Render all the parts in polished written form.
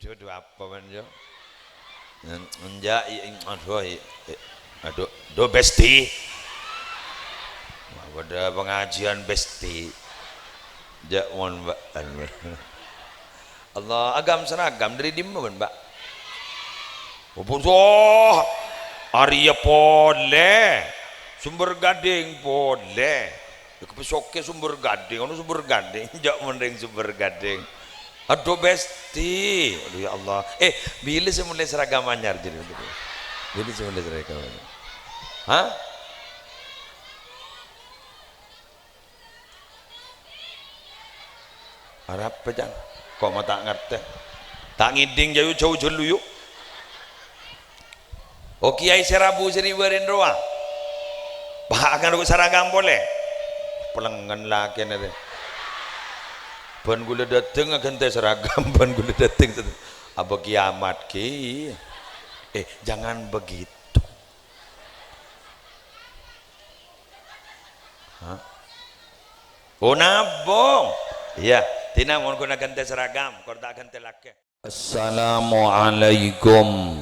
Aduh apa man yo? Enjak aduh do besti. Pada pengajian besti. Jak mon Mbak. Allah agam seragam dari dimana Mbak? Oh, Arya pole. Sumber Gading pole. Kepesoke sumber Gading, ono sumber Gading, jak mending sumber Gading. Aduh besti, aduh ya Allah. Bila saya mulai seragam anyar jadi betul. Bila saya mulai seragam anyar. Hah? Arab pejang. Kok mau tak ngerti? Tak ngiding jauh jauh jelu yuk. Oh Kiai Serabu Seribu Rendroa. Bahkan aku seragam boleh. Pelengan laki nanti. Ban gula dateng akan tes seragam. Ban gula dateng. Apa kiamat ki? Jangan begitu. Hah? Oh nabong. Iya. Tina mau gunakan tes seragam. Kau tak akan telake. Assalamualaikum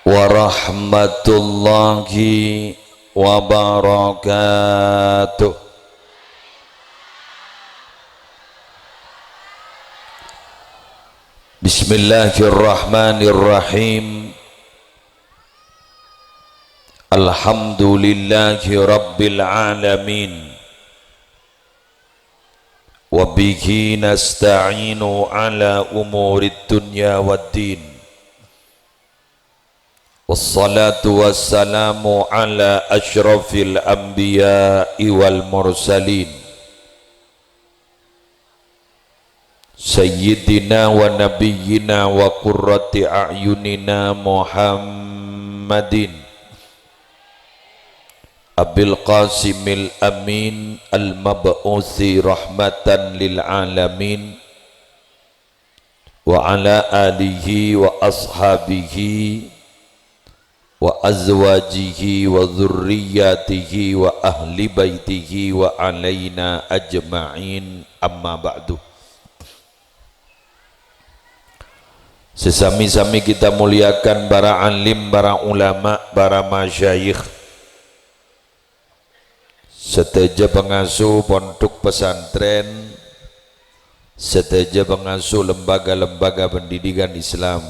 warahmatullahi wabarakatuh. Bismillahirrahmanirrahim. Alhamdulillahi rabbil alamin. Wabihi nasta'inu ala umurid dunya waddin. Wassalatu wassalamu ala ashrafil anbiya'i wal mursalin Sayyidina wa nabiyyina wa qurrati a'yunina Muhammadin Abil Qasimil Amin Al-Mab'uthi rahmatan lil alamin wa ala alihi wa ashabihi wa azwajihi wa dhurriyyatihi wa ahli baitihi wa alaina ajma'in amma ba'du. Sesami-sami kita muliakan para alim, para ulama, para masyayikh seteja pengasuh pondok pesantren, seteja pengasuh lembaga-lembaga pendidikan Islam,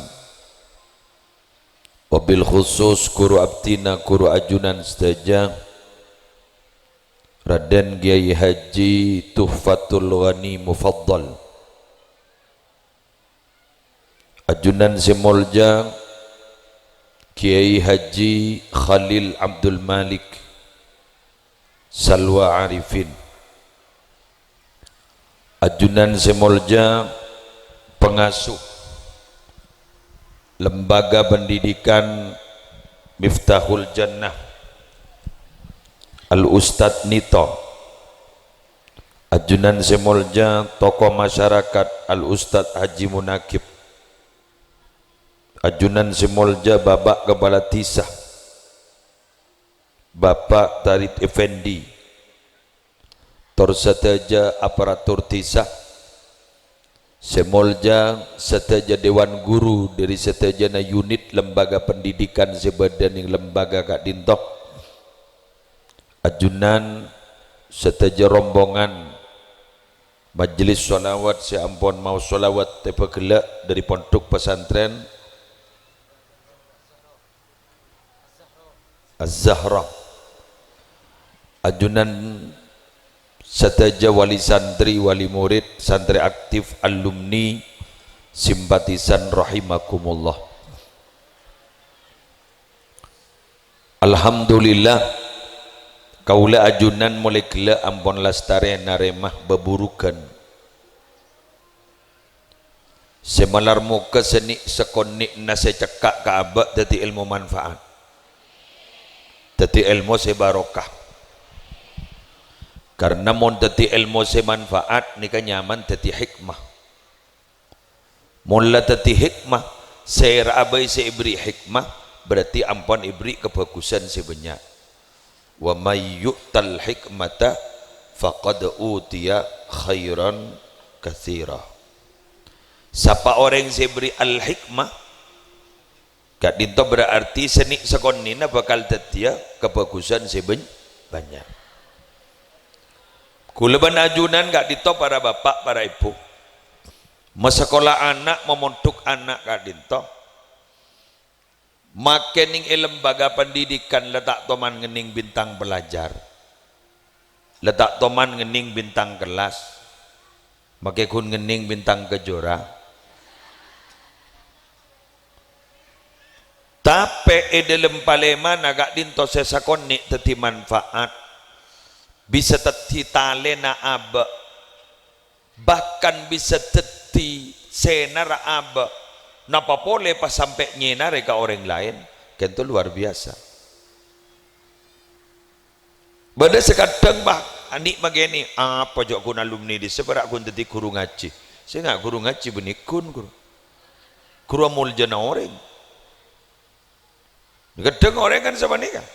wabil khusus guru abtina, guru ajunan seteja Raden Kiai Haji Tuhfatul Ghani Mufaddal, ajunan Semolja Kiai Haji Khalil Abdul Malik Salwa Arifin, ajunan Semolja pengasuh lembaga pendidikan Miftahul Jannah Al Ustadz Nito, ajunan Semolja tokoh masyarakat Al Ustadz Haji Munakib, ajunan Semolja Bapak Kepala Tisah Bapak Tarid Effendi, torsateja aparatur tisah Semolja seteja dewan guru dari setejana unit lembaga pendidikan sebadan lembaga Kak Dintok, ajunan seteja rombongan majelis sholawat seampun mau sholawat tepegelak dari pondok pesantren Az-Zahra, ajunan seteja wali santri, wali murid, santri aktif, alumni, simpatisan rahimakumullah. Alhamdulillah kaula ajunan mulai gela ampun lastare naremah beburukan semalar muka seni sekonik nase cekak kaabak dadi ilmu manfaat, dadi ilmu sebarokah. Karena mau dadi ilmu semanfaat nika nyaman dadi hikmah. Mula dadi hikmah saya abai seibri hikmah berarti ampun ibri kebagusan sebanyak. Wa may yu'tal hikmata faqad utiya khairan katsira. Siapa orang yang beri al-hikmah kat dinto berarti senik sekonnina bakal tetia kebagusan banyak. Kuleban ajunan kat dinto para bapak para ibu mesekolah anak memontuk anak kat dinto makening lembaga pendidikan letak toman ngening bintang belajar, letak toman ngening bintang kelas, make kun ngening bintang kejora. Tapi dalam paleman agak dinto sesakoni teti manfaat bisa teti talena aba bahkan bisa teti senar aba napa boleh pas sampai nyenar ke orang lain kentu luar biasa. Bada sekadang bah anik mageni apa jok kun alumni di seberak kun teti guru ngaji. Saya nggak guru ngaji benikun guru amul jana orang. Kadang orang kan sama ni kan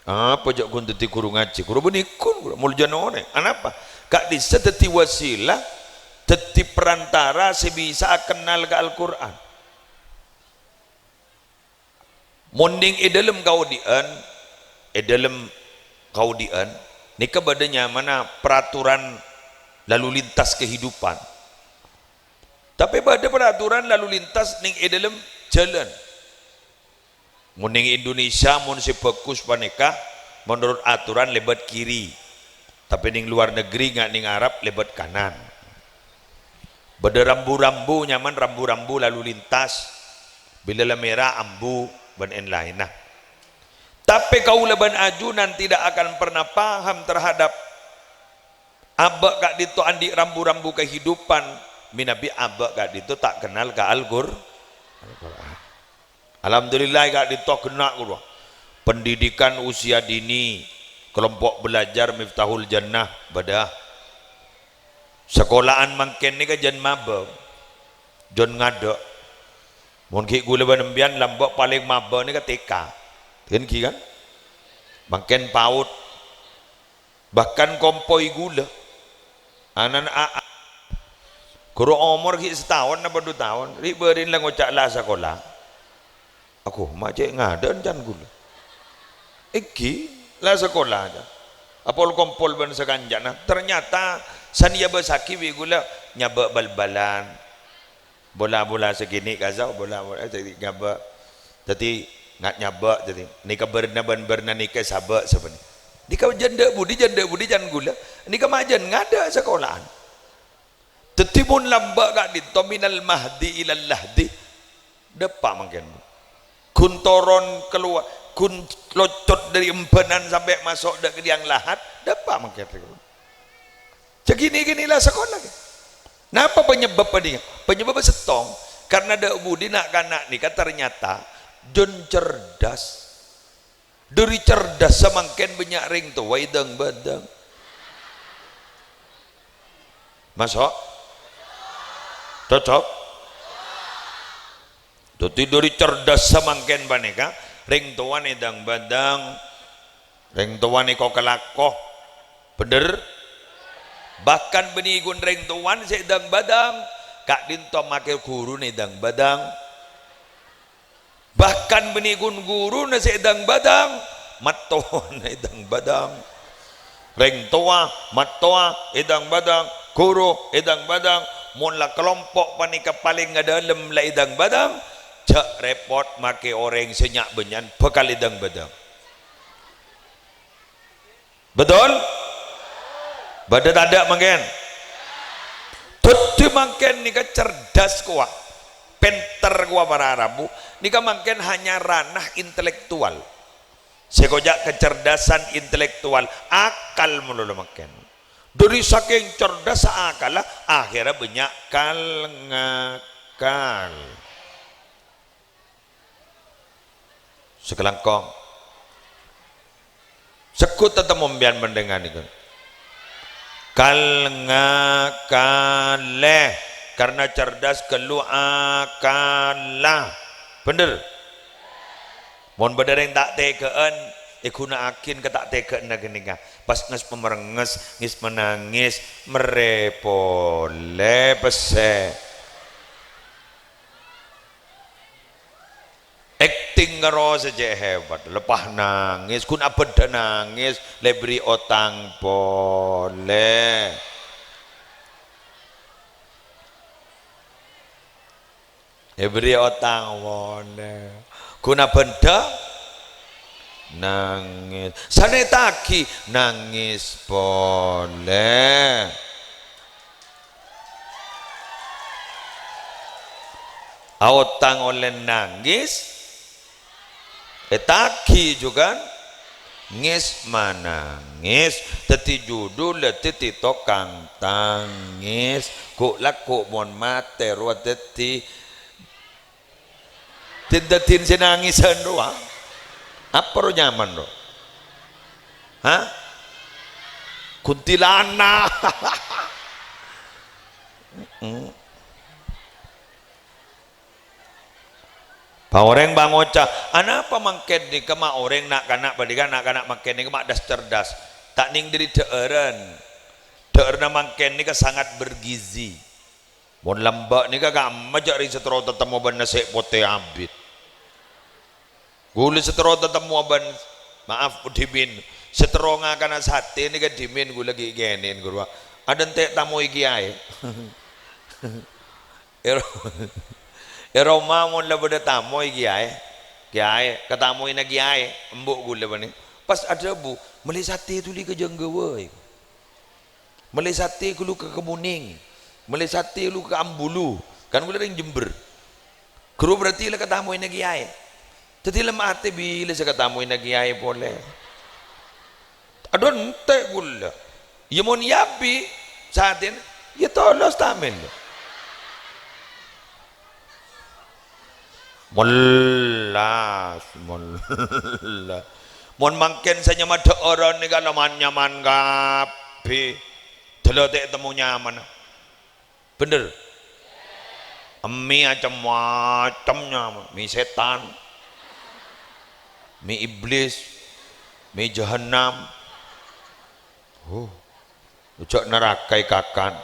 apa jak kun teti guru ngaji guru benikun guru muljana orang anapa kak disa teti wasilah teti perantara sebisa kenal ke Al-Quran monding dalam kaudian ni kebadanya mana peraturan lalu lintas kehidupan tapi pada peraturan lalu lintas ning dalam jalan. Muning Indonesia mun si fokus paneka menurut aturan lebat kiri tapi ning luar negeri nggak ning Arab lebat kanan beda rambu-rambu nyaman rambu-rambu lalu lintas bila merah ambu dan lain nah tapi kau leban ajunan tidak akan pernah paham terhadap abak kak dito andi rambu-rambu kehidupan minabi abak kak dito tak kenal ke Al-Quran. Alhamdulillah kak ditok kena guru. Pendidikan usia dini, kelompok belajar Miftahul Jannah badah. Sekolahan mangken ni jan maba. Jon ngada. Mun ki gula banembian lambok paling maba ni ka TK. Kan ki kan? Mangken PAUD. Bahkan kompoi gula. Anan a guru umur ki setahun apa 2 tahun, riberin lang ngocak lah sekolah. Aku mak cek ngadan jan gula. Iki lah sekolah aja. Apol kompol ban sekanjana. Ternyata sania besaki wi gula nyaba bal-balan. Bola-bola segini kazau bola-bola jadi ngaba. Jadi ngat nyaba jadi nika berna nika sabak sebenarnya. Nika janda budi jan gula. Nika majan ngada sekolahan. Tetimun lambak gak di tominal mahdi ilal lahdi. Depak mungkin. Kun toron keluar, kun locot dari empenan sampai masuk ke liang lahat, dapat mungkin. Segini-ginilah sekolah. Napa penyebab dia? Penyebab setong karena ada budi nak kanak ni ternyata jon cerdas. Dari cerdas semangken banyak ring tu waidang badang. Masuk? Cocok? Tuti dari cerdas semangken baneka ring tuan edang badang ring tuan iko kelakoh bener bahkan benigun ring tuan sedang badang kak dinto make guru edang badang bahkan benigun guru sedang badang matoan edang badang ring tua matoa edang badang guru edang badang mula kelompok panika paling dalam la edang badang cak repot make orang senyak benyan bekal idang badang betul badan ada mungkin tutu mungkin nika cerdas kuah pinter kuah para Arabu nika mungkin hanya ranah intelektual sekojak kecerdasan intelektual akal melulu mungkin dari saking cerdas akal akhirnya banyak kal ngakal sekelangkong sekut tetap membian mendengar itu kal ngakaleh karena cerdas kelu akalah bener mohon bener yang tak tekean ikuna akin ke tak tekean na geninga pas nges pemerenges ngis menangis merepole pese acting karo saja hebat lepas nangis kun apa dah nangis lebri otang boleh lebri otang boleh kun apa dah nangis sana taki nangis boleh otang oleh nangis taki juga ngis manangis teti judul teti tokang tangis ku laku mon mate ruat teti tindatin sinangisan doa apa ro nyaman ro hah kuntilana orang bangoca anak apa mangken ni kema orang nak kanak badikan nak kanak mangken ni kema das cerdas tak ning diri deeren mangken ni sangat bergizi mon lambak ni kagak majak ring setero tetemu ban nasi pote abit gula setero tetemu ban maaf dimin setero ngakana sate ni kan dimin gula lagi genin guru ada ente tamu iki ae Roma mon la beda tamu kiai katamu ina kiai embuk gula bani pas ada bu meli sate tu li ke jenggawa meli sate lu ke Kemuning meli sate lu ke Ambulu kan gula ring Jember kru berarti la katamu ina kiai tadi lemah ate bila saya katamu ina kiai boleh adon ente gula ya mon yapi satin ya tolos tamen Mullah mon mangken sanya mada orang ni kalau nyaman kapi telotek temu nyaman bener mie macam nyaman mie setan mie iblis mie jahanam ucap neraka kakan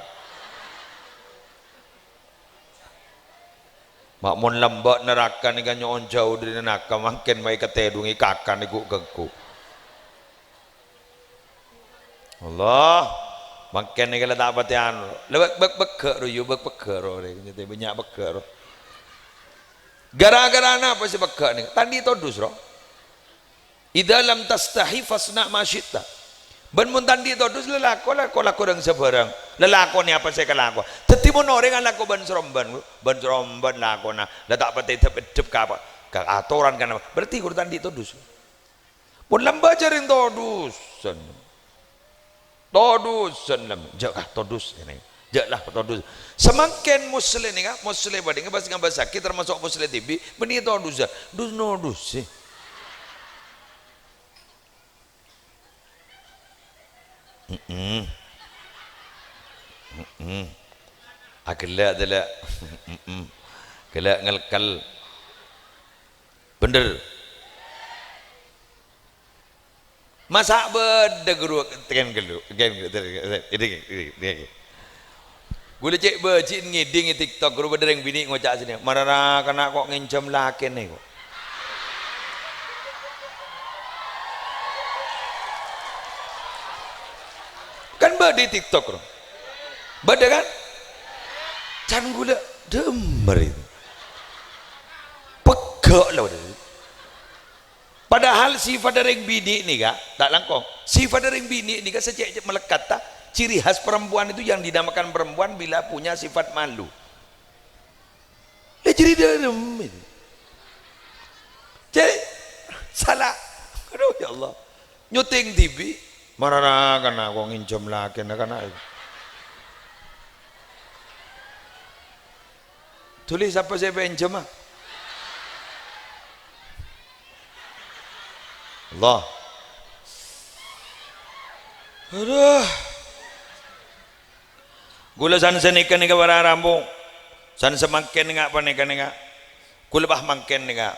mak mon lambak neraka ni kan nyon jauh dari neraka makin mai ketedungi kakan iku gengku Allah makin ni kalau tak patian lebek bek ro yu bek ro ni banyak bek ro gara-gara apa sih bek ni tadi todus ro idza lam tastahi fasna ma syi'ta ban mun tandi todus lelako orang sebarang lelako ni apa saya kelako teti mon orang lako ban seromban lako na la tak pati tep ka apa ka atoran kan berarti kur tandi todus mun lamba jaring todusan lam jak todus ini jaklah todus semakin muslim ni muslim bading bahasa bahasa kita termasuk muslim TV beni todus dus nodus sih Akila adalah kelak ngelkal bener masak beda guru tekan gelu ini gula cek bejin ngiding TikTok guru beda yang bini ngocak sini marah kena kok ngincam lakin nih kok kan di TikTok bro beda kan can gula demer itu pegak lah padahal sifat dari bini ni kak tak langkong sifat dari bini ni kak secek melekat tak ciri khas perempuan itu yang dinamakan perempuan bila punya sifat malu jadi dalam itu jadi salah aduh ya Allah nyuting TV marah kan aku nginjam lagi nak tulis apa saya pinjam Allah aduh gula san senikan ni kawara rambung san semakin ngak panekan ngak gula bah makin ngak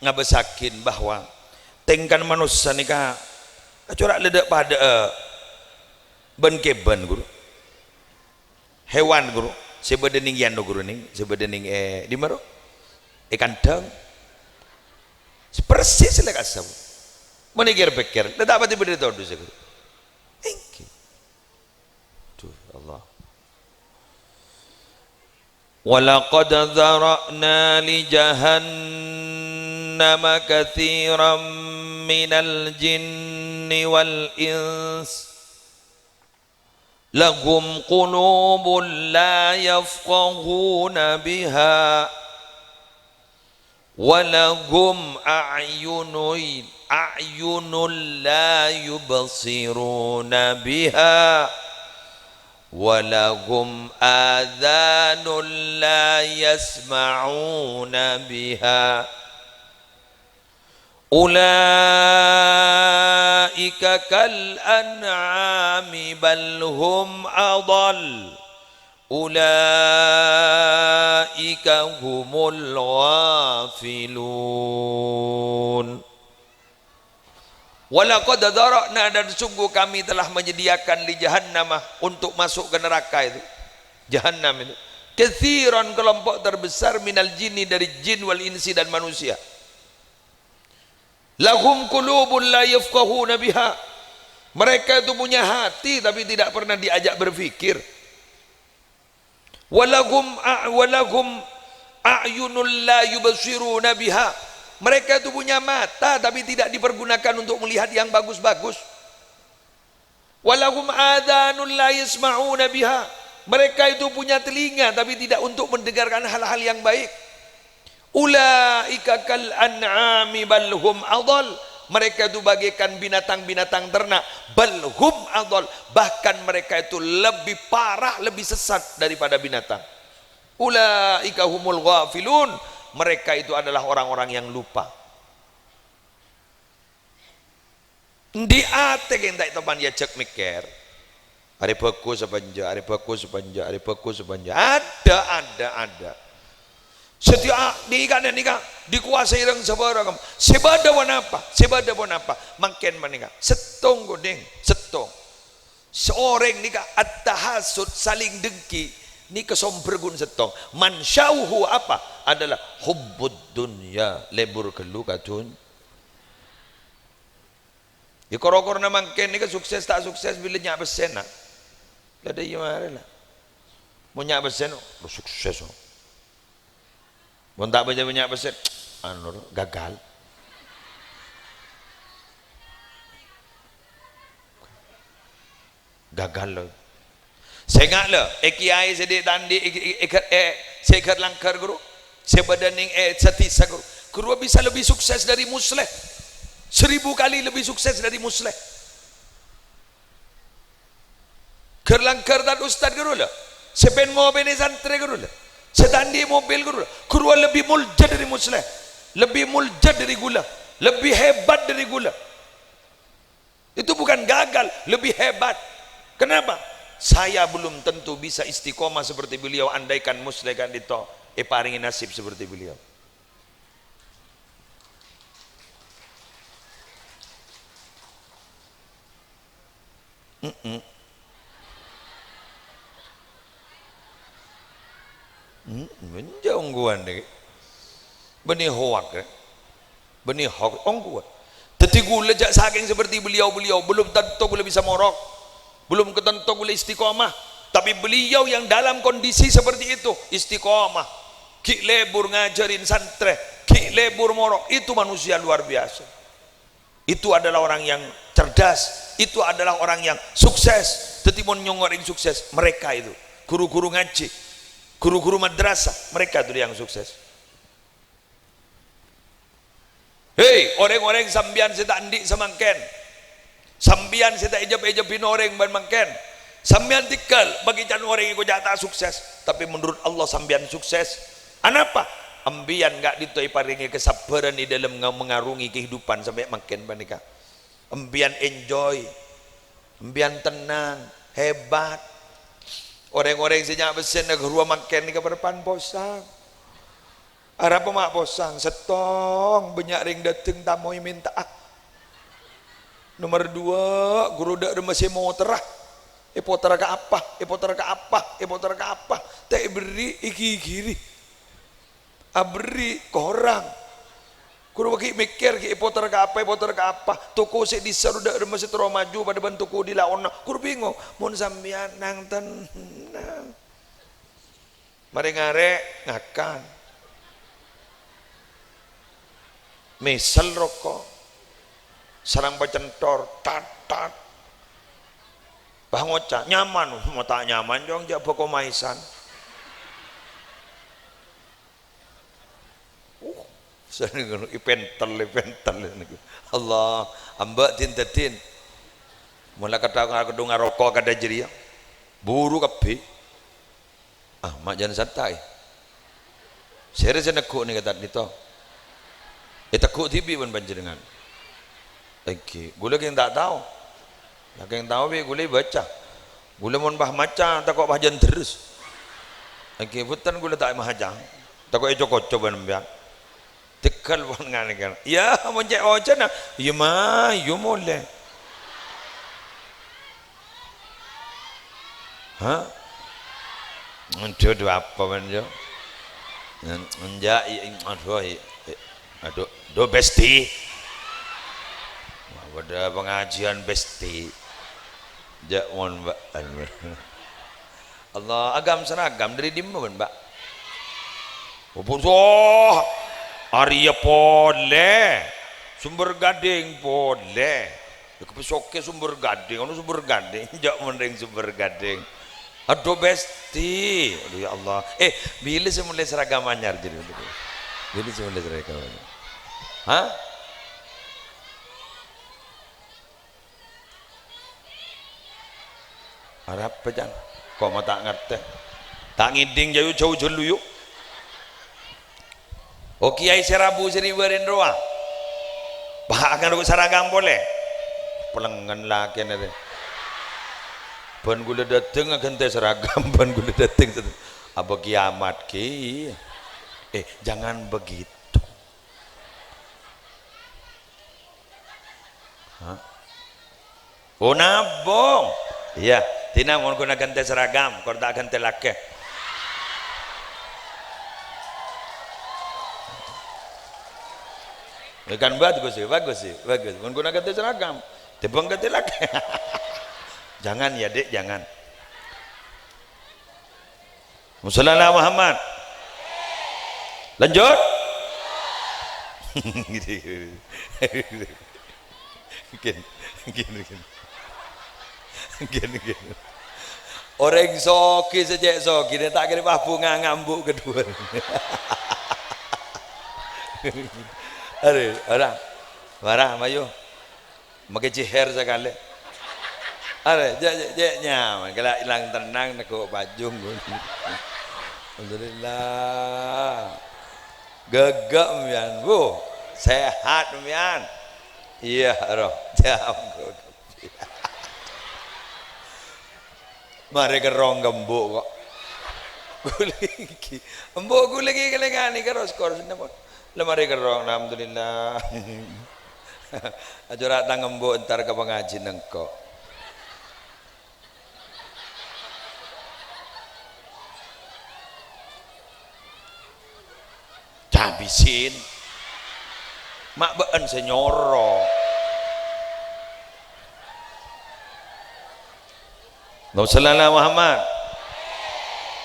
ngabesakin bahwa tengkan manusia ni kak corak ledak pada ben guru hewan guru sebedening yan guru ning sebedening di maro kandang persis lah kasam menigir pikir tidak apa tiba tahu tu saya engki tuh Allah walaqad dzara'na li jahannama katsiran minal jinni wal ins lahum qulubun la yafqahuna biha walahum a'yunun la yubsiruna biha walahum adhanun la yasma'una biha ulaika kal an'ami bal hum adall ulaika humul ghafilun walaqad dzara'na dan sungguh kami telah menyediakan li jahannamah untuk masuk ke neraka itu jahannam itu katsiran kelompok terbesar minal jinni dari jin wal insi dan manusia lahum qulubun la yafqahuna biha mereka itu punya hati tapi tidak pernah diajak berpikir walahum a'yunul la yubsiruna biha mereka itu punya mata tapi tidak dipergunakan untuk melihat yang bagus-bagus walahum adhanun la yasma'una biha mereka itu punya telinga tapi tidak untuk mendengarkan hal-hal yang baik ulaika kal an'ami bal hum adall mereka itu bagaikan binatang-binatang ternak bal hum adall bahkan mereka itu lebih parah lebih sesat daripada binatang ulaika humul ghafilun mereka itu adalah orang-orang yang lupa di ate yang tak tahu dia cek mikir hari beku sepanjang ada setiap nikah dikuasai orang sebarang sebada pun apa makin menikah setong godeng setong seorang nikah at-tahasud saling dengki ni kesombergun setong mansyauhu apa adalah hubbud dunya lebur kelu katun di korokor na makin ni sukses tak sukses bila nyak besen nak ada yang mana lah mau nyak besen sukses mau tak banyak besen gagal loh saya ingat lah kiai sedek tandi sekat langkar guru sebadaning setisa guru bisa lebih sukses dari musleh 1000 kali lebih sukses dari musleh kerlangkar dan ustad guru lah sepen mobil santri guru lah setandi mobil guru lebih muljad dari musleh lebih muljad dari gula lebih hebat dari gula itu bukan gagal lebih hebat kenapa saya belum tentu bisa istiqomah seperti beliau andaikan musleh kan dito paringi nasib seperti beliau menjauh deh benih hoak benih hoak ongguan tetapi gula jak saking seperti beliau belum tentu boleh bisa morok belum ketentu boleh istiqomah tapi beliau yang dalam kondisi seperti itu istiqomah ki lebur ngajarin santri ki lebur morok itu manusia luar biasa itu adalah orang yang cerdas itu adalah orang yang sukses tetimun nyongoring sukses mereka itu guru-guru ngaji guru-guru madrasah mereka itu yang sukses hei orang-orang sambian saya tak ndik semangken sambian saya tak ejab-ejabin orang ban mangken sambian tikal bagi can orang yang jatah sukses tapi menurut Allah sambian sukses anapa ambian enggak ditoi paringi kesabaran di dalam mengarungi kehidupan sampai makin panika ambian enjoy ambian tenang hebat orang-orang sejak besen ke ruang makan ni ke berpan posang arah apa mak posang setong banyak ring dateng tamu minta nomor 2 guru dak masih mau terah potera ke apa tak beri iki kiri abri ke orang Kudu bagi mikir ki poter ka apa, tuku si di saruda masih terus maju pada bentuku di laon. Kudu bingung, mun sampean nang tenang. Mari ngare ngakan. Misal rokok. Sarang bacentor tat. Bah ngoca nyaman, mau tak nyaman jong jak pokok maisan. Sering ipentel niku. Allah, amba tin mula kata aku ngarokok kada jeria. Buru kabeh. Ah, mak jangan santai. Serius nekuk ni kata dito. Tekuk tibi pun panjenengan. Okey, gula yang tak tahu. Yang tahu be gula baca. Gula mon bah maca takok bah jan terus. Okey, putan gula tak mahajang. Takok eco-koco ban mbiak. Tekal pun ngane kan. Ya, mon cek oca na. Ya ma, yo mole. Hah? Aduh apa man yo? Enjak aduh do besti. Pada pengajian besti. Jak mon mbak. Allah agam seragam dari dimana mbak? Opo Arya pole. Sumber Gading pole. Kepesoke sumber Gading, ono sumber Gading, jak mending sumber Gading. Aduh besti. Aduh ya Allah. Bila saya mulai seragam anyar jadi untuk. Bila saya mulai seragam anyar. Hah? Harap pejang. Kok mau tak ngerti? Tak ngiding jauh dulu yuk. Oh Kiai Serabu Seri Berendroa. Bahkan aku seragam boleh. Pelengan laki nanti. Ban gula dateng akan tes seragam. Ban gula dateng. Apa kiamat ki? Jangan begitu. Hah? Oh nabong. Iya. Tina mau guna ganti seragam, kau tak ganti laki. Ikan bagus sih. Mau guna ganti seragam, tebang ganti laki. Jangan ya dek, jangan. Musallallahu Muhammad. Lanjut. Gini. Orang soki sejak soki dia tak kira bunga ngambuk kedua. Orang marah mayu, makai ciher sekali. Nyaman. Kalau hilang tenang nak baju. Alhamdulillah. Gegak mian, bu, sehat mian. Iya roh, jam. Mari kerong gembuk kok. Embuk lagi kelengani karo skor senepon. Lemari kerong alhamdulillah. Aja rak tang embuk entar ke pengaji nengko. Cabisin. Mak beun senyoro. Sallallahu Muhammad.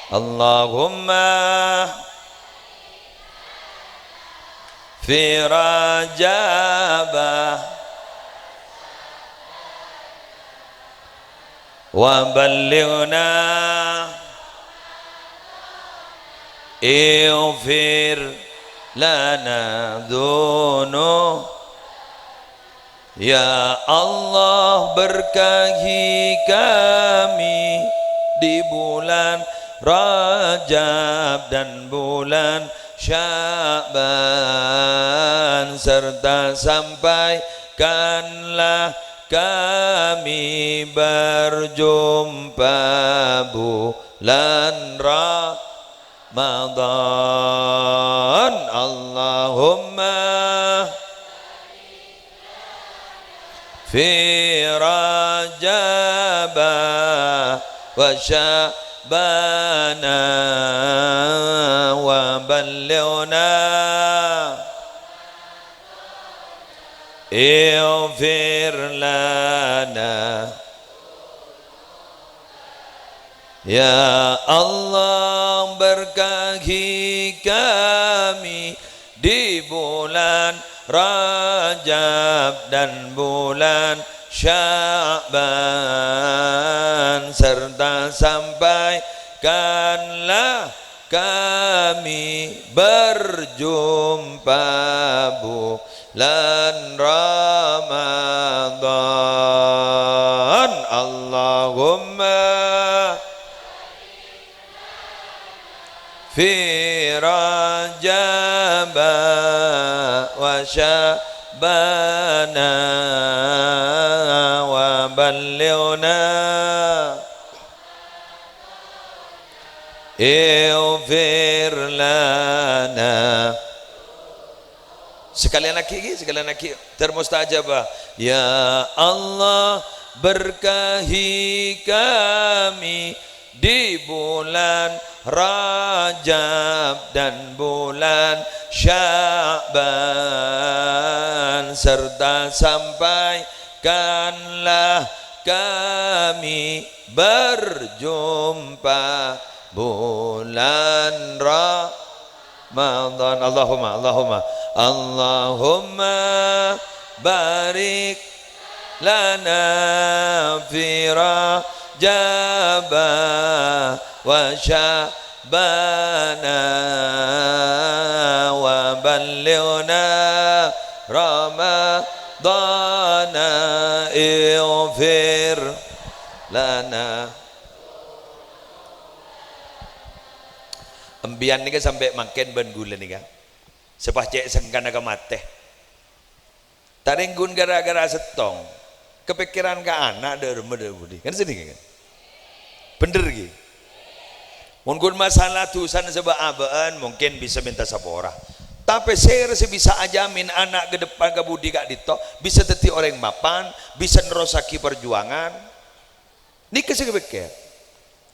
Allahumma fi rajabah wa ballighna ighfir lana dhunub. Ya Allah berkahi kami di bulan Rajab dan bulan Sya'ban, serta sampaikanlah kami berjumpa bulan Ramadan. Allahumma fi rajaba wa sya'bana wa ballighna ighfir lana ya Allah, berkahi kami di bulan Rajab dan bulan Sya'ban, serta sampaikanlah kami berjumpa bulan Ramadan. Allahumma fi Rajab wa Sya'bana wa ballighna ighfir lana. Sekalian lagi termustajabah. Ya Allah, berkahi kami di bulan Rajab dan bulan Sya'ban, serta sampaikanlah kami berjumpa bulan Ramadan. Allahumma barik lana fi Rajab wa Sya'bana wa ballighna Ramadana ighfir lana. Embian ni sampai makan ban gula ni sepah cek sengkana ke mate taringgun gara-gara setong kepikiran ke anak ada rumah ada budi kan sedih kan bener gitu. Mungkin masalah tusan sebab abaan mungkin bisa minta sapora. Tapi saya rasa bisa ajamin anak ke depan ke budi kak dito bisa teti orang mapan, bisa nerosaki perjuangan. Ini kasih kepikir.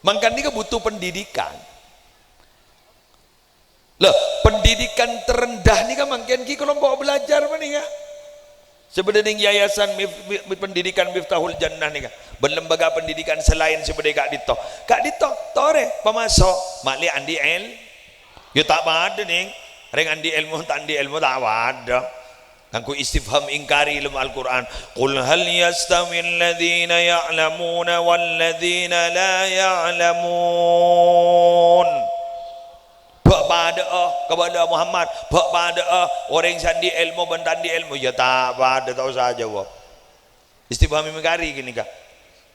Mangkan ini butuh pendidikan. Loh, pendidikan terendah nih kan mungkin ki kalau mau belajar mana ya? Sebenarnya yayasan pendidikan Miftahul Jannah nih kan berlembaga pendidikan selain sebenarnya Kak Dito tore pemasok makli andi el ya tak ada nih reng andi ilmu tak andi ilmu tak ada kangku istifham ingkari ilmu Al-Quran qul hal yastawil ladzina ya'lamuna wal ladzina la ya'lamun. Pada kepada Muhammad pada orang sandi ilmu bentandi ilmu ya tak pada tahu saja wah istifham ingkari gini kak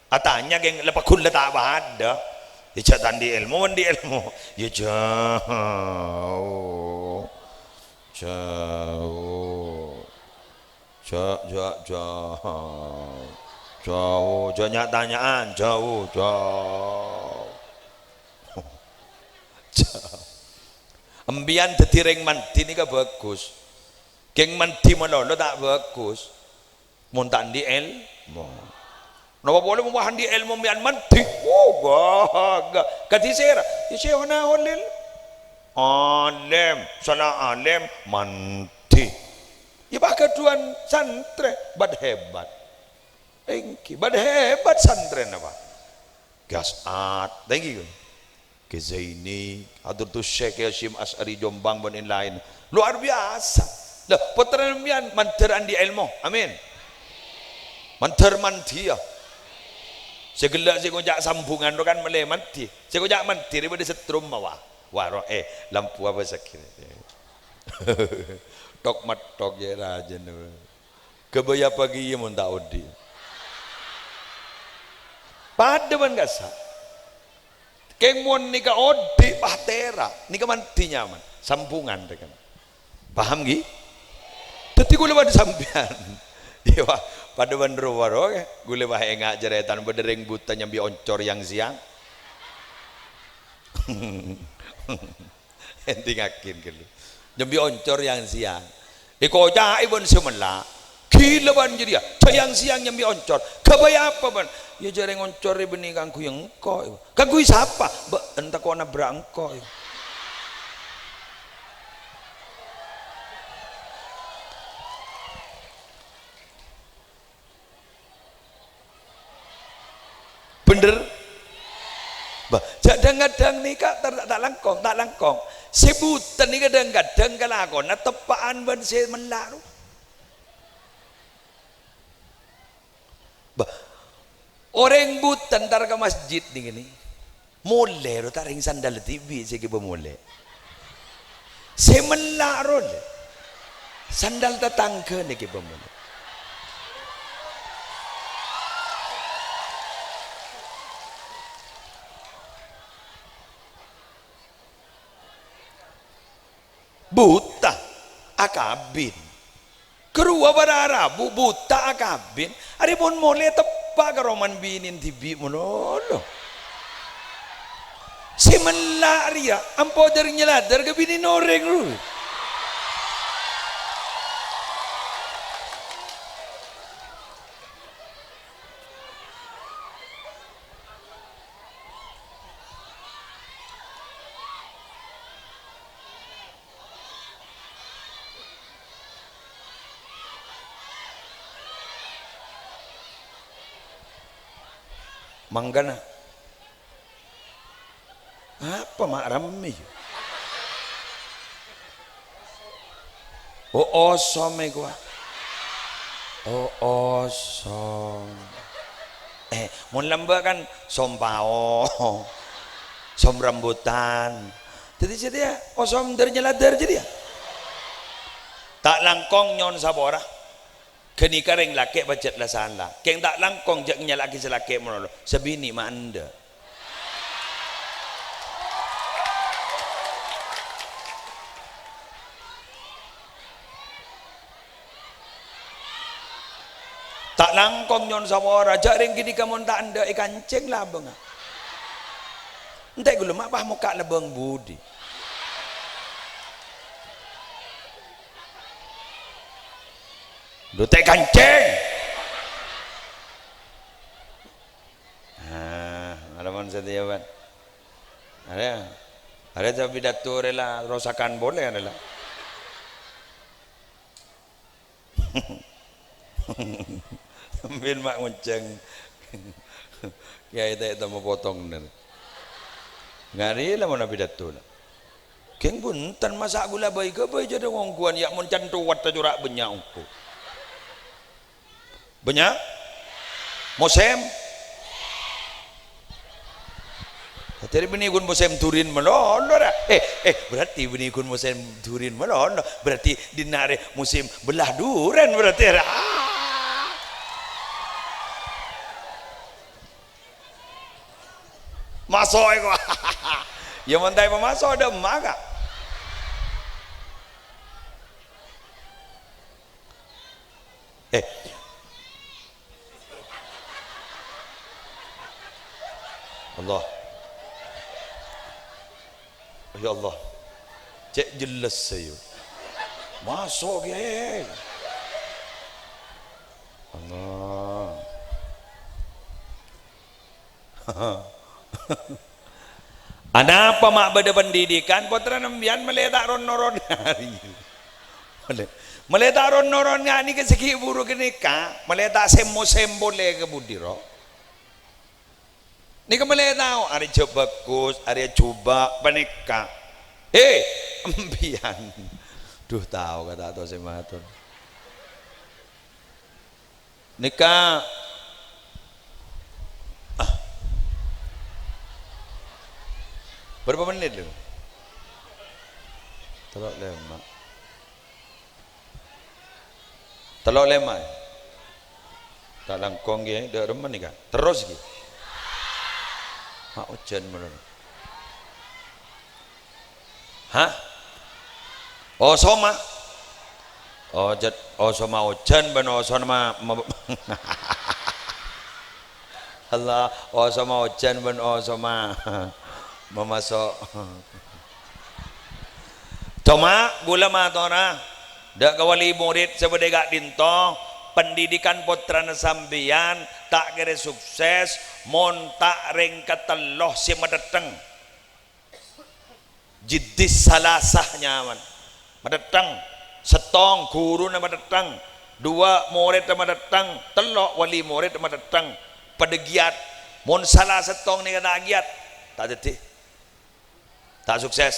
atanya geng lepas kulla tak ada ya tandi ilmu mandi ilmu ya jauh tanyaan jauh embian detireng mandi ini kan bagus geng mandi melolo tak bagus montan di ilmu napa boleh membahan di ilmu mian mandi baga kati sera isihona olil alim sana alim mandi ya baka tuan santre bad hebat engki bad hebat santre apa gasat thank you ke Zaini Hadratus Syekh Hashim As'ari Jombang dan lain luar biasa lah putra mian manter andi ilmu amin manter mantia segala segojak sambungan kan mele manti segojak manti daripada setrum mawa waro lampu apa sakit tok matok ya raja kebaya pagi ya mun taudi pada ban gasa kemon nika odi bahtera nika manti nyaman sambungan dengan paham gi teti gule pada sampean iya pada bandro waro gule bah engak jeretan bedereng buta nyambi oncor yang siang enti ngakin gelu nyambi oncor yang siang iko jaibon semela gila ban jadi ya yang siang nyambi oncor kabaya apa ban ya jarang oncor benih kangku yang engkau kangku siapa entah kau nak berangkau bener bah kadang-kadang nih kak tak langkong sebutan nih kadang-kadang kalau na tepaan ban saya melaru bah orang butan tar ke masjid nih gini mulai ro taring sandal TV saya kiba mulai saya melaru sandal tetangga nih kiba mulai buta akabin keruwa barara buta akabin ari pun mole tepa ka roman binin tibi mono si menlaria ampo dari nyeladar ke binin oreng lu manggana apa mak rame oh osom gua oh osom mun lamba kan sompao som rambutan jadi ya osom dari nyeladar jadi ya tak langkong nyon sabora kini kareng laki bacet lasan lah keng tak langkong jak nyalaki selaki mono sebini ma anda tak langkong nyon sawara jak ring kini kamu tak anda ikan ceng lah bang entek gula mak pah muka lebang budi Dutek kancing. Alaman setia ban. Ada tapi pidato rela rosakan boleh rela. Ambil mak ngunceng. Kiai tak mau potong nih. Ngari lah mana pidato lah. Keng buntan masak gula bayi ke bayi jadi ngongkuan ya mencantu wat tajurak benyangku. Banyak musim jadi benikun musim turin melono berarti benikun musim turin melono berarti dinare musim belah duren berarti masuk itu ya mantai pemasok ada maga Allah ya Allah cek jelas saya masuk ya Allah ada apa mak pada pendidikan putra nembian meletak ron-noron hari meletak ron-noron ngani ke segi buruk ini ka meletak sembo boleh ke budiro ni kembali tahu hari coba bagus hari coba panika empian duh tahu kata atau sematur nikah berapa menit lu telok lema tak langkong ya dah remen ni kan terus gitu mak hujan bener hah oh soma oh soma hujan ben oh soma Allah oh soma hujan ben oh soma memasok cuma gula matora dak kawali murid sebagai gak dinto pendidikan putra sambian tak kira sukses mon tak ring keteloh si medeteng jidis salasahnya man medeteng setong guru na medeteng dua murid na medeteng telok wali murid na medeteng pedegiat Mun salah setong ni kena agiat, tak jadi, tak sukses.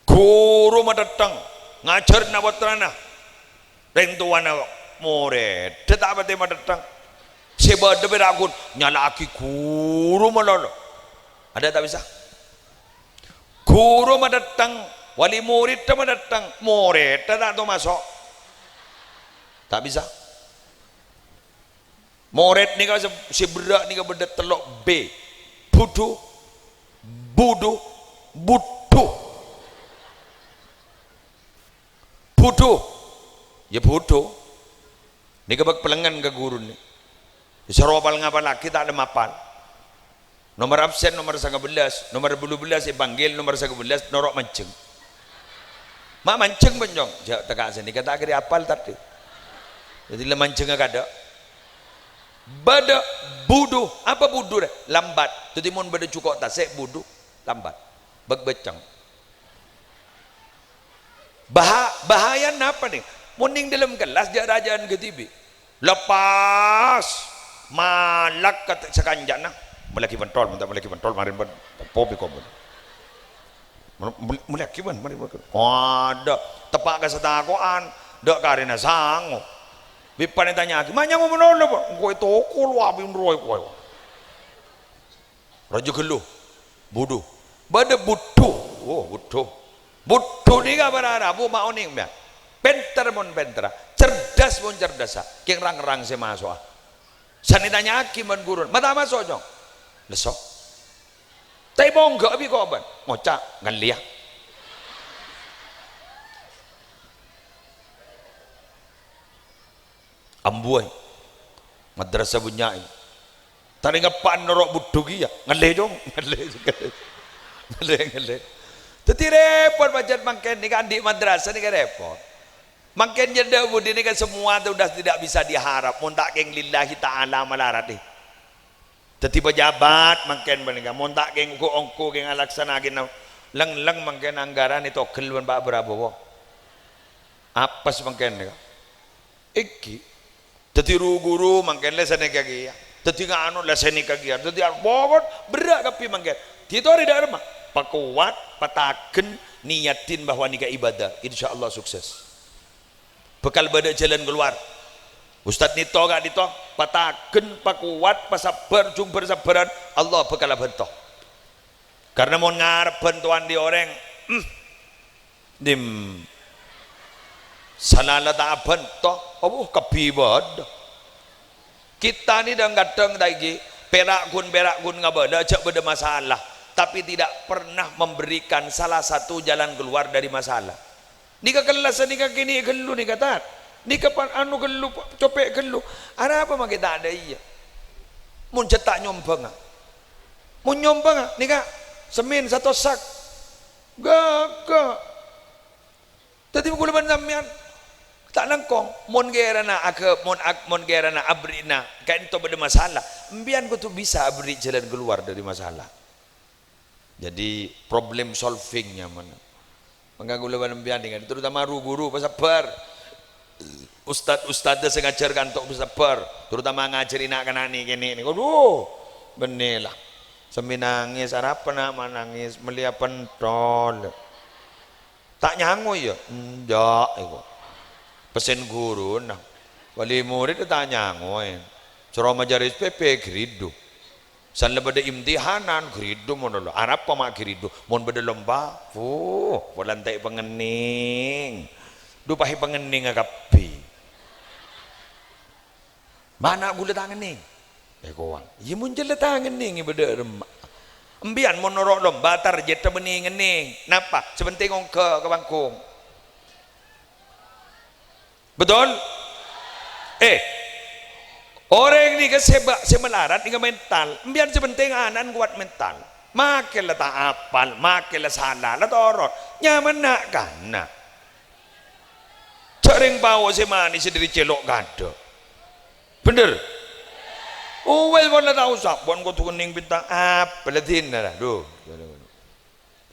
Guru madatang ngajar na watrana, rentuan na more, tetap bete madatang. Sebab dia beragun nyalaki guru malolo. Ada tak bisa? Guru madatang, wali murid tak madatang, murid tak tu masuk. Tak bisa. Murid ni kalau si berak ni kalau benda telok B, budu, budu, budu, budu, ya budu. Ni kebak pelengan ke guru ni. Disuruh apal ngapal lagi tak ada mapal. Nomor absen nomor 11, nomor 12 dipanggil, nomor 11 norok mancing. Mak mancing penjong, jauh tegak sini kata kiri apal tadi. Jadi le mancing agak ada. Bada budu, apa budu dah? Lambat. Jadi mun bada cukup tasek budu lambat. Begbecang. Bahaya apa nih? Muning dalam kelas dia rajaan ke TV. Lepas malak kata sekanjak nah. Mulaki pentol, minta mulaki pentol marin popi kau. Mulaki ban, mari. Ada tepak ke setakoan, dak karena sango. Bipan tanya lagi, mana mau menolong pak? Kau itu okul wabin roy kau. Raja geluh, budu, bada budu, oh budu, budu ni kan berada, bu mau ni mbak, penter mon pentera, cerdas mon cerdas, keng rang se masuk. Sani tanya lagi mon gurun, mata masuk jong, lesok. Tapi bongga abi kau ban, ngocak ngeliak. Ambuai madrasah bunyai tadi ngapan norok budu ya ngele dong ngele jadi repot macam makin ni kan di madrasah ni kan repot makin jeda budi ni kan semua tu dah tidak bisa diharap mun tak geng lillahi ta'ala malarat ni jadi pejabat makin benika mun tak geng ku ongku geng alaksana geng leng makin anggaran itu kelun pak berapa apa semakin ni iki jadi guru mangken lesane kaki ya. Jadi nganu lesane kaki ya. Jadi bobot berat kapi mangken. Itu hari dah rumah. Pakuat, pataken, niatin bahwa nikah ibadah. Insyaallah sukses. Bekal badak jalan keluar. Ustaz nito gak nito. Pataken, pakuat, pasabar, jumper sabaran. Allah bekal bentok. Karena mau ngarep bantuan di orang. Dim. Salala tak bentok. Oh kebibad. Kita ni dah kadang lagi perak gun ngabada cak beda masalah, tapi tidak pernah memberikan salah satu jalan keluar dari masalah. Nika kelas nika kini gelu nika tat. Nika pan anu gelu copek gelu. Ada apa mak kita ada iya. Mun cetak nyombang. Mun nyombang nika semin satu sak. Gak. Tadi mukul ban sampean tak nangkong mon gerana mon gerana abrina kan itu beda masalah mbian ku tu bisa abri jalan keluar dari masalah jadi problem solvingnya mana mengganggu leban mbian dengan terutama guru sabar ustad saya ngajarkan untuk sabar terutama ngajari nak kanani kene aduh benelah semi nangis apa nak menangis melihat pentol tak nyangu ya ndak iku pesen guru nah wali murid tanya ngoin suruh majaris PP geridu san lebada imtihanan geridu mon lo arab pa mak geridu mon beda lomba walantai pengening dupahi pengening agapi mana gula tangening kowang ya muncul tangening beda remak embian mon norok lomba target bening ngening napa sebenting ke bangkung betul? Orang ni kesebak semelarat ni mental. Biar sebenting anan kuat mental. Makin lah tak apal, makin lah salah lah torot. Nyaman nak kan? Sering bawa semani sendiri celok gado. Bener? Oh well boleh tahu sah. Buat kau tu kening bintang apa letin dah. Duh,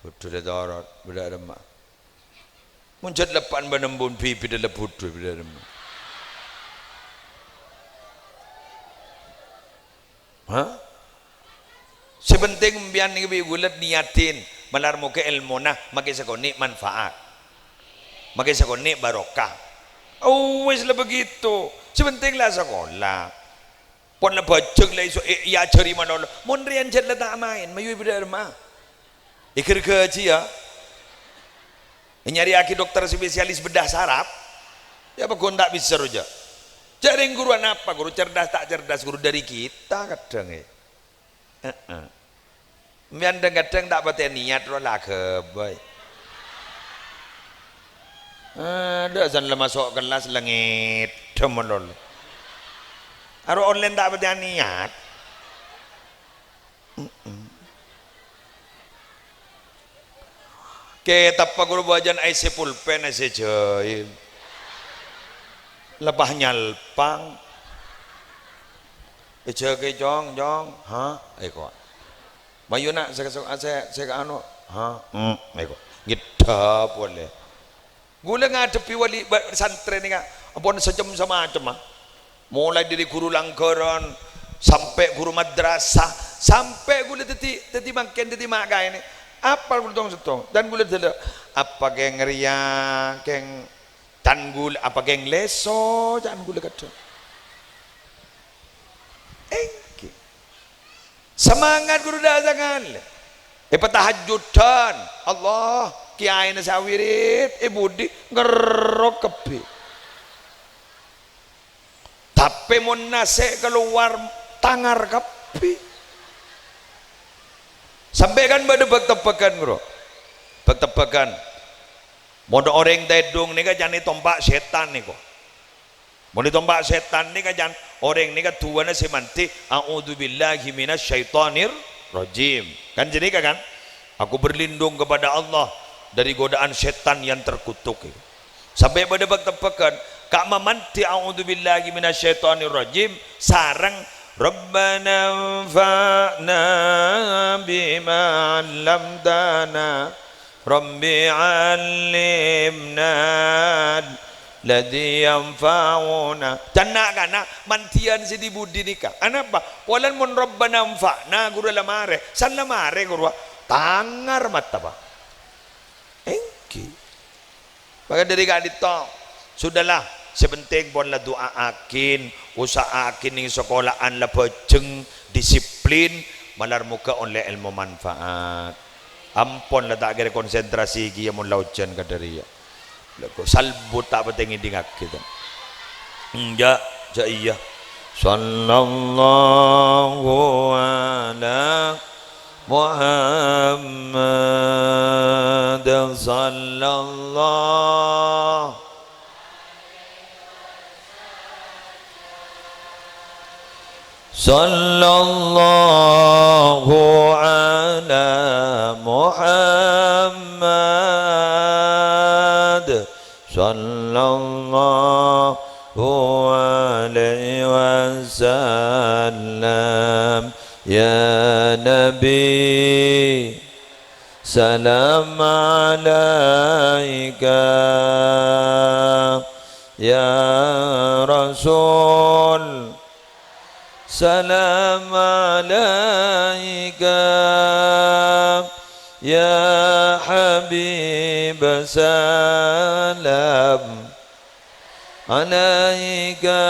betul dah torot, betul dah mak. Muncul lepan benembun pipi dan lebut tu beda. Hah? Sepenting mbian iki gulet niatin malar muke ilmu nah maki sakoni manfaat. Maki sakoni barokah. Oh wis lah begitu. Sepenting lah sekolah. Pon lah bajeg lah iso ya jari manolo. Mun rian jet lah tak main, mayu beda mah. Ikir gaji ya. Nyari aki dokter spesialis bedah saraf. Ya apa gua tak bisa aja. Jaring guru apa? Guru cerdas tak cerdas, guru dari kita kadang ya. Mian kadang tak pakai niat roh lah kebai. Ada jangan masuk kelas langit temelol. Aro online tak pakai niat. Kita apa guru bajan IC pulpen IC jahil. Lebah nyalpang. Ke jong, ha? Eko. Mayu nak saya anu, ha? Eko. Gita boleh. Gula ngadepi wali santren ni kan, apun sejam sama macam ah. Mulai dari guru langgaran sampai guru madrasah, sampai gula teti makin teti makai ni. Apa gula setong dan gula tidak apa geng ria, geng tanggul, apa geng leso, jangan gula kata. Semangat guru dah jangan. Tahajjudan Allah kiai na sawirit budi ngerok kepi. Tapi mun nase keluar tangar kepi. Sampai kan pada bak-tebakan bro. Bak-tebakan. Modo orang tedung ni kan jangan tombak setan ni kok. Mau ditombak setan ni kan jangan orang ni kan tuan si manti a'udzubillahi minasyaitonir rajim. Kan jadi kan aku berlindung kepada Allah dari godaan setan yang terkutuk. Sampai pada bak-tebakan kak mamanti a'udzubillahi minasyaitonir rajim sarang Rabbana anfa'na bima 'allamtana Rabbi 'allimna ladzi yanfa'una. Cana kana mantian si dibudi nikah. Anapa? Walan mun Rabbana anfa'na guru lamare. San lamare guru tangar mata ba. Engki. Maka dari kadito sudahlah sepenting pon la doa akin, usaha akin ning sekolahan la bejeng disiplin malar muka oleh ilmu manfaat. Ampon la tak kira konsentrasi gi mun laujan kadariya. Lagu salbut tak penting dingak kita. Ja iya. Sallallahu ala Muhammad sallallahu sallallahu ala Muhammad sallallahu alaihi wasallam ya nabi salam alaika ya rasul salam alaika ya habib salam alaika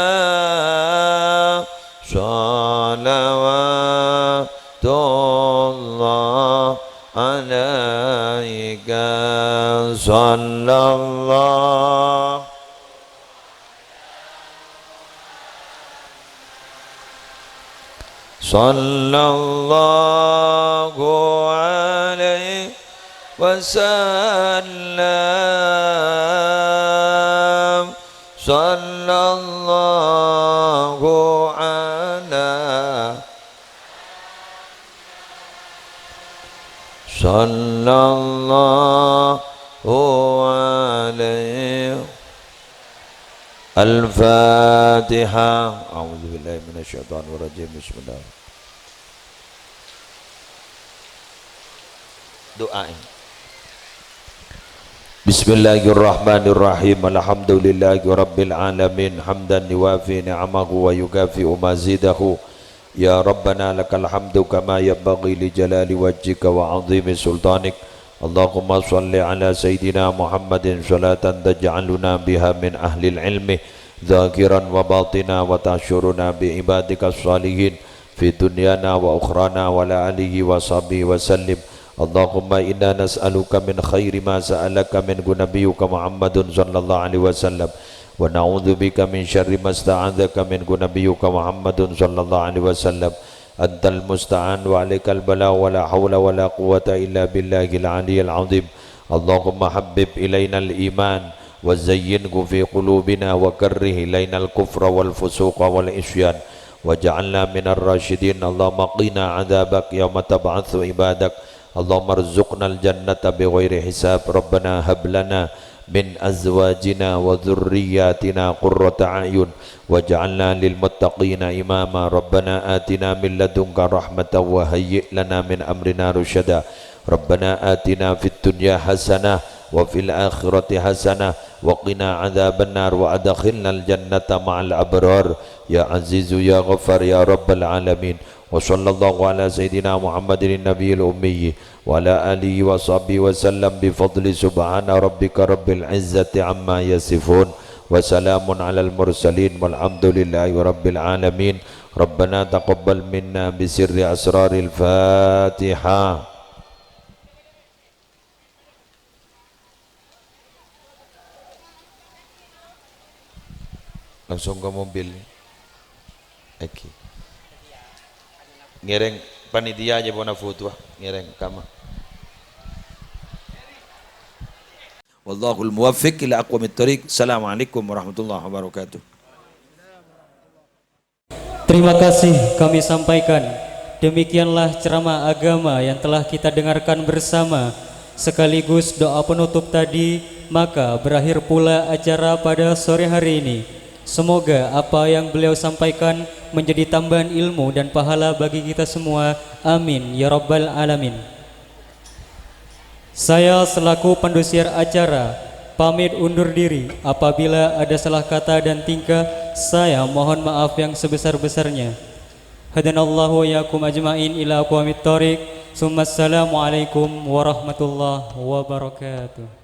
salawatullah alaika sallallahu sallallahu alaihi wasallam sallallahu ala sallallahu alaihi al-Fatihah. A'udzubillahi minasyaitonir rajim. Bismillah. Doain. Bismillahirrahmanirrahim. Alhamdulillahi rabbil alamin hamdan yuwafi ni'amahu wa yukafi'u mazidahu Ya Rabbana lakal hamdu kama yanbaghi li jalali wajhika wa 'azimi sultanik. Allahumma salli ala Sayyidina Muhammadin salatan taj'aluna biha min ahlil ilmi zakiran wa batina wa ta'syuruna bi ibadika salihin fi dunyana wa ukhrana wa la alihi wa sahbihi wa sallim. Allahumma inna nas'aluka min khairi ma sa'alaka min nabiyyika Muhammadun sallallahu alaihi wasallam wa na'udzu bika min syarri ma sta'adzaka min nabiyyika Muhammadun sallallahu alaihi wasallam. Antal musta'an wa alaikal bala wa la hawla wa la quwwata illa billahil aliyyil azim. Allahumma habbib ilainal iman wa zayyinhu fi qulubina wa karrih ilainal kufra wal fusuqa wal isyan waj'alna minar rasyidin. Allahumma qina 'adzabak yauma tab'atsu ibadak. Allahumma rzuqnal jannata bighairi hisab. Rabbana hab lana min azwajina wa dhurriyyatina qurrata a'yun waj'alna lil muttaqina imama. Rabbana atina min ladunka rahmatan wa hayyi' lana min amrina rusyada. Rabbana atina fid dunya hasanah wa fil akhirati hasanah wa qina adzabannar wa adkhilnal jannata ma'al abrar ya azizu ya ghaffar ya rabbal alamin. Wa sallallahu ala sayyidina Muhammadin nabiyil ummi wa ala alihi wa sahbihi wa sallam bi fadli subhana rabbika rabbil izzati amma yasifun wa salamun alal mursalin walhamdulillahi rabbil alamin. Rabbana taqabbal minna bi sirri asraril Fatihah. Langsung ke mobil. Oke. Ngereng panitia aja bona foto ngereng kama. Wallahul muwaffiq ila aqwamit thoriq. Assalamualaikum warahmatullahi wabarakatuh. Terima kasih kami sampaikan. Demikianlah ceramah agama yang telah kita dengarkan bersama sekaligus doa penutup tadi. Maka berakhir pula acara pada sore hari ini. Semoga apa yang beliau sampaikan menjadi tambahan ilmu dan pahala bagi kita semua. Amin ya rabbal alamin. Saya selaku pendusiar acara pamit undur diri. Apabila ada salah kata dan tingkah, saya mohon maaf yang sebesar-besarnya. Hadanallahu yakum ajma'in ila aqwamit thoriq. Assalamualaikum warahmatullahi wabarakatuh.